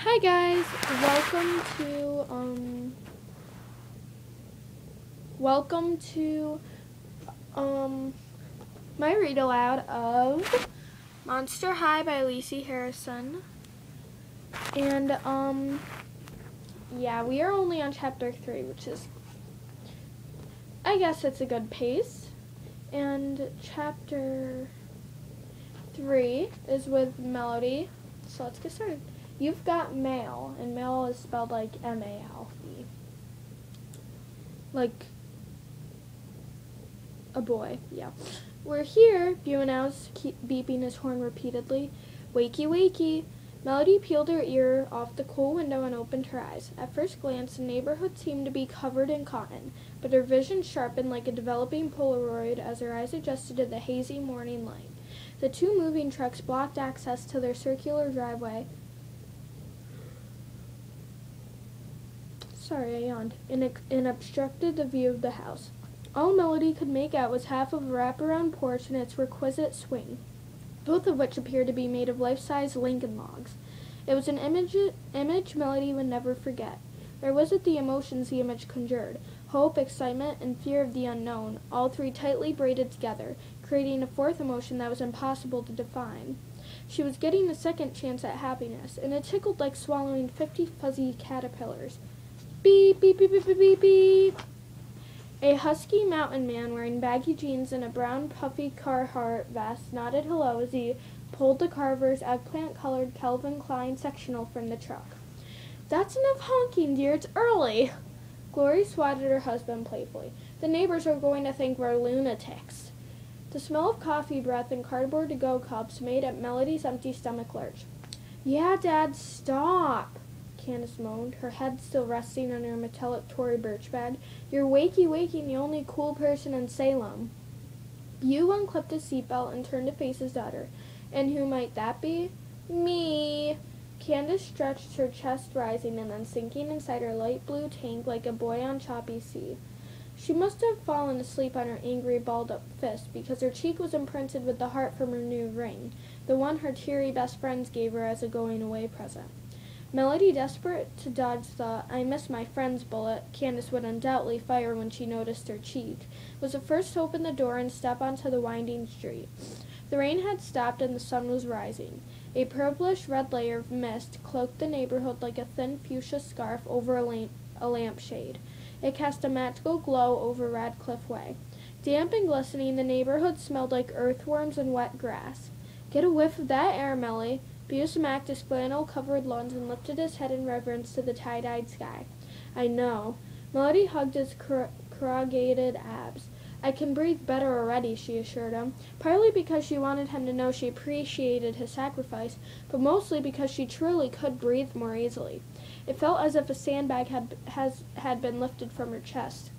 Hi guys, welcome to my read aloud of Monster High by Lacey Harrison. And yeah, we are only on chapter 3, which is, I guess it's a good pace. And chapter 3 is with Melody. So let's get started. You've got mail, and mail is spelled like M-A-L-E. Like a boy, yeah. We're here, Buenau's keep beeping his horn repeatedly. Wakey, wakey. Melody peeled her ear off the cool window and opened her eyes. At first glance, the neighborhood seemed to be covered in cotton, but her vision sharpened like a developing Polaroid as her eyes adjusted to the hazy morning light. The two moving trucks blocked access to their circular driveway. Sorry, I yawned, and obstructed the view of the house. All Melody could make out was half of a wraparound porch and its requisite swing, both of which appeared to be made of life-size Lincoln logs. It was an image Melody would never forget. Or was it the emotions the image conjured? Hope, excitement, and fear of the unknown, all three tightly braided together, creating a fourth emotion that was impossible to define. She was getting a second chance at happiness, and it tickled like swallowing 50 fuzzy caterpillars. Beep, beep, beep, beep, beep, beep, beep. A husky mountain man wearing baggy jeans and a brown puffy Carhartt vest nodded hello as he pulled the Carver's eggplant-colored Calvin Klein sectional from the truck. That's enough honking, dear. It's early. Glory swatted her husband playfully. The neighbors are going to think we're lunatics. The smell of coffee breath and cardboard-to-go cups made Melody's empty stomach lurch. Yeah, Dad, stop. Candace moaned, her head still resting on her metallic Tory Birch bag. You're wakey-waking the only cool person in Salem. Beau unclipped his seatbelt and turned to face his daughter. And who might that be? Me. Candace stretched, her chest rising and then sinking inside her light blue tank like a buoy on choppy sea. She must have fallen asleep on her angry, balled-up fist because her cheek was imprinted with the heart from her new ring, the one her teary best friends gave her as a going-away present. Melody, desperate to dodge the "I miss my friends" bullet Candace would undoubtedly fire when she noticed her cheek, was the first to open the door and step onto the winding street. The rain had stopped and the sun was rising. A purplish-red layer of mist cloaked the neighborhood like a thin fuchsia scarf over a lampshade. It cast a magical glow over Radcliffe Way. Damp and glistening, the neighborhood smelled like earthworms and wet grass. Get a whiff of that air, Melly. Beau smacked his flannel-covered lungs and lifted his head in reverence to the tie-dyed sky. I know. Melody hugged his corrugated abs. I can breathe better already, she assured him, partly because she wanted him to know she appreciated his sacrifice, but mostly because she truly could breathe more easily. It felt as if a sandbag had been lifted from her chest.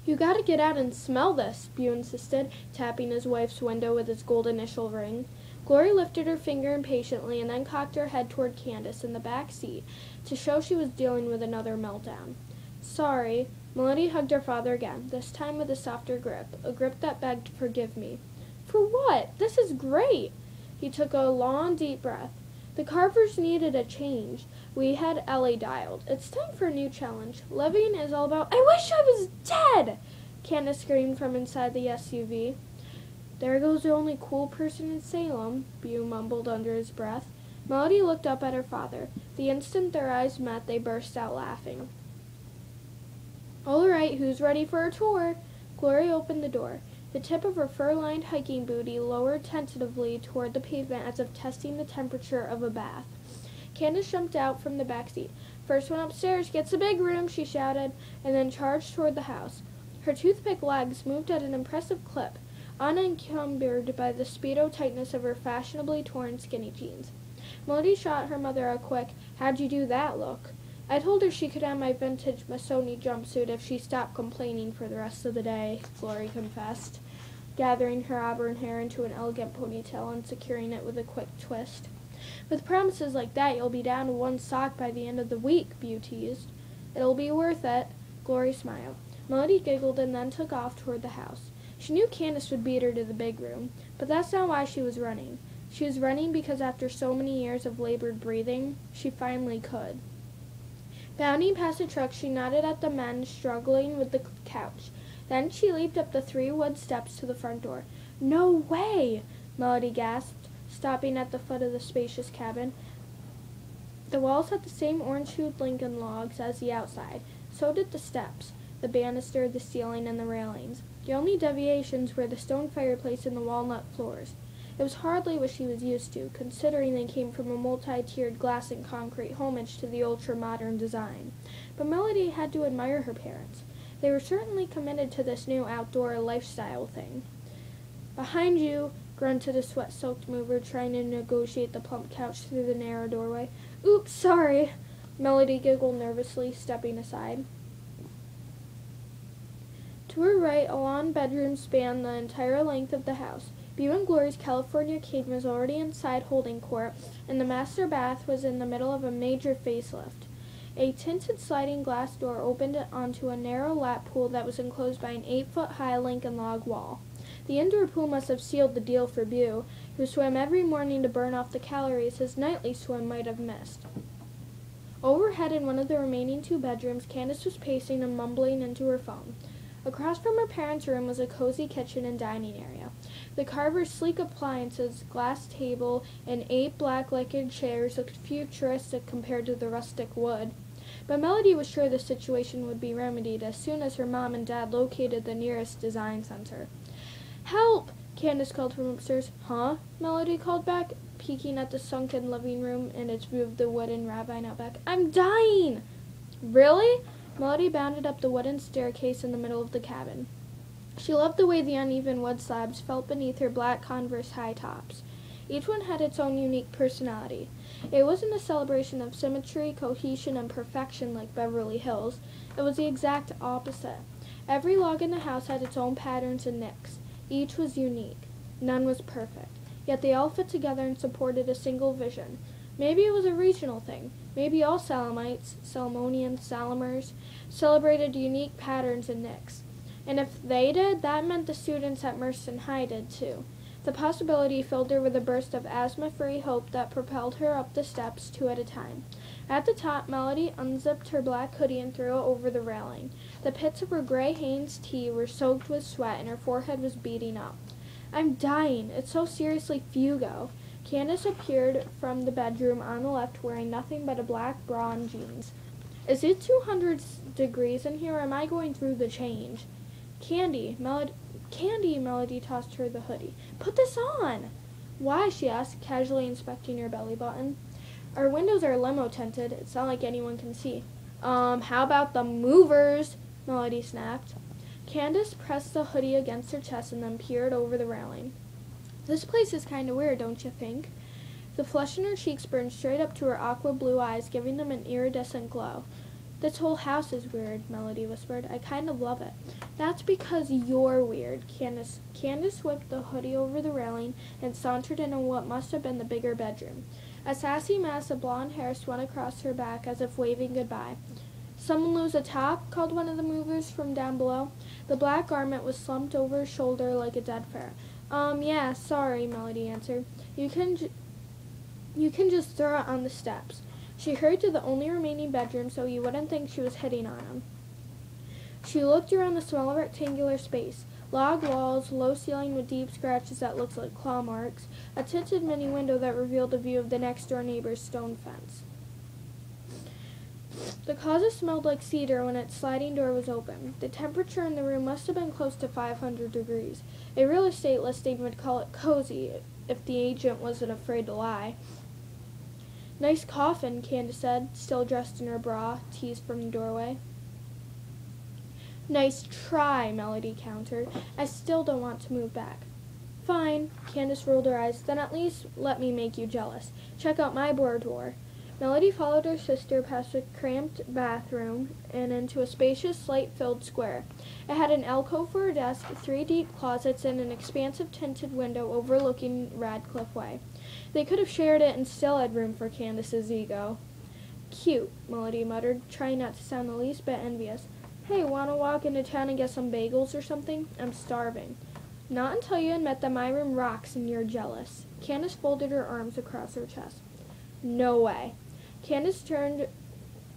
You gotta get out and smell this, Beau insisted, tapping his wife's window with his gold initial ring. Glory lifted her finger impatiently and then cocked her head toward Candace in the back seat to show she was dealing with another meltdown. Sorry. Melody hugged her father again, this time with a softer grip, a grip that begged forgive me. For what? This is great. He took a long, deep breath. The Carvers needed a change. We had Ellie dialed. It's time for a new challenge. Living is all about— I wish I was dead! Candace screamed from inside the SUV. There goes the only cool person in Salem, Beau mumbled under his breath. Melody looked up at her father. The instant their eyes met, they burst out laughing. All right, who's ready for a tour? Glory opened the door. The tip of her fur-lined hiking booty lowered tentatively toward the pavement as if testing the temperature of a bath. Candace jumped out from the back seat. First one upstairs gets a big room, she shouted, and then charged toward the house. Her toothpick legs moved at an impressive clip, unencumbered by the Speedo tightness of her fashionably torn skinny jeans. Melody shot her mother a quick, how'd you do that look? I told her she could have my vintage Missoni jumpsuit if she stopped complaining for the rest of the day, Glory confessed, gathering her auburn hair into an elegant ponytail and securing it with a quick twist. With promises like that, you'll be down to one sock by the end of the week, Beau teased. It'll be worth it, Glory smiled. Melody giggled and then took off toward the house. She knew Candace would beat her to the big room, but that's not why she was running. She was running because after so many years of labored breathing, she finally could. Bounding past the truck, she nodded at the men struggling with the couch. Then she leaped up the 3 wood steps to the front door. "No way!" Melody gasped, stopping at the foot of the spacious cabin. The walls had the same orange-hued Lincoln logs as the outside. So did the steps, the banister, the ceiling, and the railings. The only deviations were the stone fireplace and the walnut floors. It was hardly what she was used to, considering they came from a multi-tiered glass and concrete homage to the ultra-modern design. But Melody had to admire her parents. They were certainly committed to this new outdoor lifestyle thing. "Behind you," grunted a sweat-soaked mover, trying to negotiate the plump couch through the narrow doorway. "Oops, sorry," Melody giggled nervously, stepping aside. To her right, a lawn bedroom spanned the entire length of the house. Beau and Glory's California King was already inside holding court, and the master bath was in the middle of a major facelift. A tinted sliding glass door opened onto a narrow lap pool that was enclosed by an 8-foot-high Lincoln log wall. The indoor pool must have sealed the deal for Beau, who swam every morning to burn off the calories his nightly swim might have missed. Overhead in one of the remaining 2 bedrooms, Candace was pacing and mumbling into her phone. Across from her parents' room was a cozy kitchen and dining area. The carver's sleek appliances, glass table, and 8 black lacquered chairs looked futuristic compared to the rustic wood. But Melody was sure the situation would be remedied as soon as her mom and dad located the nearest design center. "Help!" Candace called from upstairs. "Huh?" Melody called back, peeking at the sunken living room and its view of the wood and ravine out back. "I'm dying!" "Really?" Melody bounded up the wooden staircase in the middle of the cabin. She loved the way the uneven wood slabs felt beneath her black Converse high tops. Each one had its own unique personality. It wasn't a celebration of symmetry, cohesion, and perfection like Beverly Hills. It was the exact opposite. Every log in the house had its own patterns and nicks. Each was unique. None was perfect. Yet they all fit together and supported a single vision. Maybe it was a regional thing. Maybe all Salamites, Salamonians, Salamers, celebrated unique patterns and nicks. And if they did, that meant the students at Merced High did too. The possibility filled her with a burst of asthma-free hope that propelled her up the steps 2 at a time. At the top, Melody unzipped her black hoodie and threw it over the railing. The pits of her gray Hanes tee were soaked with sweat and her forehead was beating up. "I'm dying. It's so seriously Fugo." Candace appeared from the bedroom on the left wearing nothing but a black bra and jeans. "Is it 200 degrees in here or am I going through the change?" Candy, Melody tossed her the hoodie. "Put this on!" "Why?" she asked, casually inspecting her belly button. "Our windows are limo tinted. It's not like anyone can see." How about the movers?" Melody snapped. Candace pressed the hoodie against her chest and then peered over the railing. "This place is kind of weird, don't you think?" The flush in her cheeks burned straight up to her aqua blue eyes, giving them an iridescent glow. "This whole house is weird," Melody whispered. "I kind of love it." "That's because you're weird." Candace whipped the hoodie over the railing and sauntered into what must have been the bigger bedroom. A sassy mass of blonde hair swung across her back as if waving goodbye. "Someone lose a top?" called one of the movers from down below. The black garment was slumped over her shoulder like a dead ferret. Yeah, sorry," Melody answered. You can just throw it on the steps." She hurried to the only remaining bedroom so you wouldn't think she was hitting on him. She looked around the small rectangular space. Log walls, low ceiling with deep scratches that looked like claw marks, a tinted mini window that revealed a view of the next-door neighbor's stone fence. The closet smelled like cedar when its sliding door was open. The temperature in the room must have been close to 500 degrees. A real estate listing would call it cozy if the agent wasn't afraid to lie. "Nice coffin," Candace said, still dressed in her bra, teased from the doorway. "Nice try," Melody countered. "I still don't want to move back." "Fine." Candace rolled her eyes. "Then at least let me make you jealous. Check out my boudoir." Melody followed her sister past a cramped bathroom and into a spacious, light-filled square. It had an alcove for her desk, 3 deep closets, and an expansive tinted window overlooking Radcliffe Way. They could have shared it and still had room for Candace's ego. "Cute," Melody muttered, trying not to sound the least bit envious. "Hey, want to walk into town and get some bagels or something? I'm starving." Not until you admit that my room rocks and you're jealous. Candace folded her arms across her chest. No way. Candace turned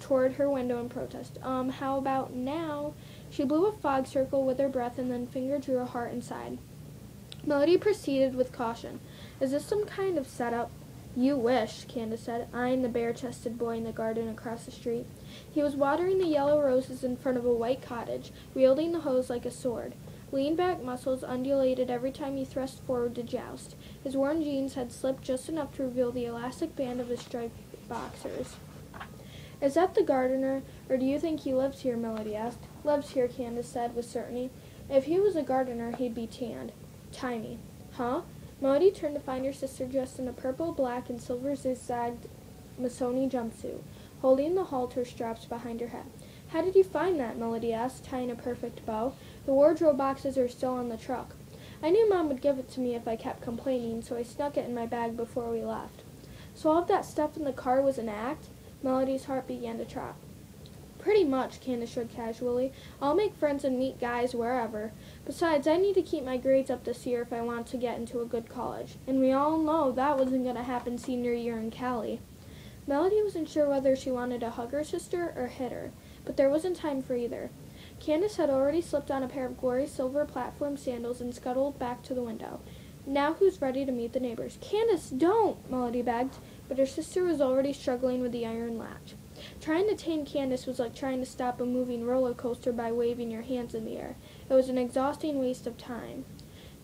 toward her window in protest. How about now? She blew a fog circle with her breath and then finger drew a heart inside. Melody proceeded with caution. Is this some kind of setup? You wish, Candace said, eyeing the bare-chested boy in the garden across the street. He was watering the yellow roses in front of a white cottage, wielding the hose like a sword. Lean-back muscles undulated every time he thrust forward to joust. His worn jeans had slipped just enough to reveal the elastic band of his striped boxers. Is that the gardener, or do you think he lives here? Melody asked. Lives here, Candace said with certainty. If he was a gardener, he'd be tanned. Tiny. Huh? Melody turned to find her sister dressed in a purple, black, and silver zigzagged Missoni jumpsuit, holding the halter straps behind her head. How did you find that? Melody asked, tying a perfect bow. The wardrobe boxes are still on the truck. I knew Mom would give it to me if I kept complaining, so I snuck it in my bag before we left. So all of that stuff in the car was an act? Melody's heart began to trot. Pretty much, Candace said casually. I'll make friends and meet guys wherever. Besides, I need to keep my grades up this year if I want to get into a good college. And we all know that wasn't going to happen senior year in Cali. Melody wasn't sure whether she wanted to hug her sister or hit her, but there wasn't time for either. Candace had already slipped on a pair of glory silver platform sandals and scuttled back to the window. Now who's ready to meet the neighbors? Candace, don't! Melody begged, but her sister was already struggling with the iron latch. Trying to tame Candace was like trying to stop a moving roller coaster by waving your hands in the air. It was an exhausting waste of time.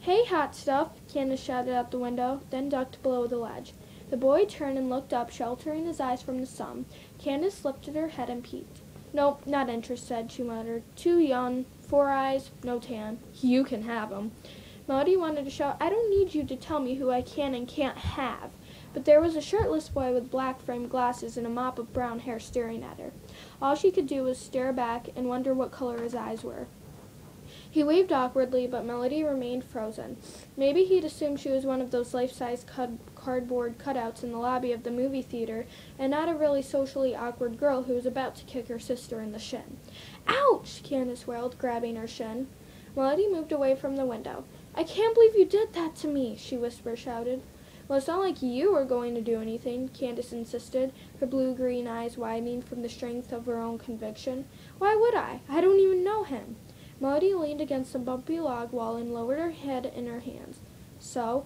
Hey, hot stuff! Candace shouted out the window, then ducked below the ledge. The boy turned and looked up, sheltering his eyes from the sun. Candace lifted her head and peeked. Nope, not interested, she muttered. Too young, 4 eyes, no tan. You can have 'em. Melody wanted to shout, I don't need you to tell me who I can and can't have. But there was a shirtless boy with black framed glasses and a mop of brown hair staring at her. All she could do was stare back and wonder what color his eyes were. He waved awkwardly, but Melody remained frozen. Maybe he'd assumed she was one of those life-size cardboard cutouts in the lobby of the movie theater, and not a really socially awkward girl who was about to kick her sister in the shin. Ouch! Candace wailed, grabbing her shin. Melody moved away from the window. I can't believe you did that to me, she shouted. Well, it's not like you were going to do anything, Candace insisted, her blue-green eyes widening from the strength of her own conviction. Why would I? I don't even know him. Melody leaned against a bumpy log wall and lowered her head in her hands. So,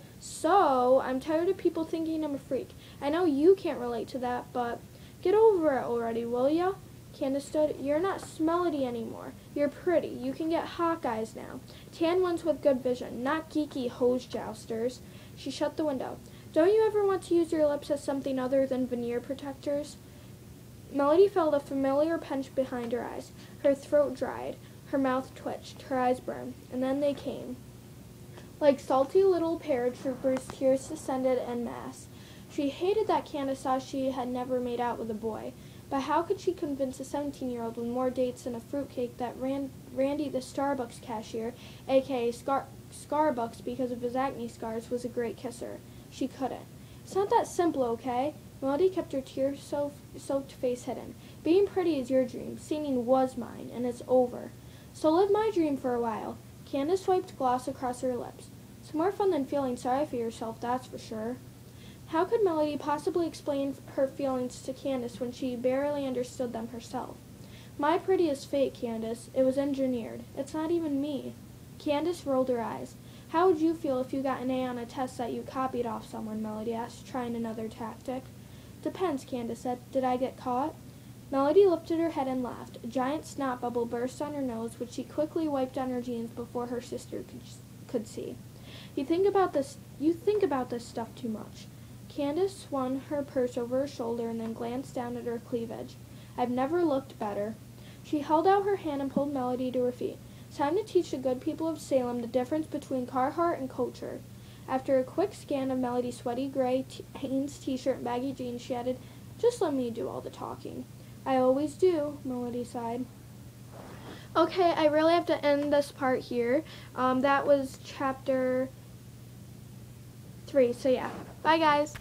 I'm tired of people thinking I'm a freak. I know you can't relate to that, but get over it already, will ya? Candace stood. You're not Melody anymore. You're pretty. You can get hawk eyes now. Tan ones with good vision, not geeky hose jousters. She shut the window. Don't you ever want to use your lips as something other than veneer protectors? Melody felt a familiar pinch behind her eyes. Her throat dried. Her mouth twitched. Her eyes burned. And then they came. Like salty little paratroopers, tears descended en masse. She hated that Candace saw she had never made out with a boy. But how could she convince a 17-year-old with more dates than a fruitcake that Randy the Starbucks cashier, a.k.a. Scarbucks because of his acne scars, was a great kisser? She couldn't. It's not that simple, okay? Melody kept her tear-soaked face hidden. Being pretty is your dream. Singing was mine, and it's over. So live my dream for a while. Candace wiped gloss across her lips. It's more fun than feeling sorry for yourself, that's for sure. How could Melody possibly explain her feelings to Candace when she barely understood them herself? My pretty is fake, Candace. It was engineered. It's not even me. Candace rolled her eyes. How would you feel if you got an A on a test that you copied off someone? Melody asked, trying another tactic. Depends, Candace said. Did I get caught? Melody lifted her head and laughed. A giant snot bubble burst on her nose, which she quickly wiped on her jeans before her sister could see. You think about this stuff too much. Candace swung her purse over her shoulder and then glanced down at her cleavage. I've never looked better. She held out her hand and pulled Melody to her feet. It's time to teach the good people of Salem the difference between Carhartt and culture. After a quick scan of Melody's sweaty gray Hanes t-shirt and baggy jeans, she added, just let me do all the talking. I always do, Melody sighed. Okay, I really have to end this part here. That was chapter 3, so yeah. Bye, guys.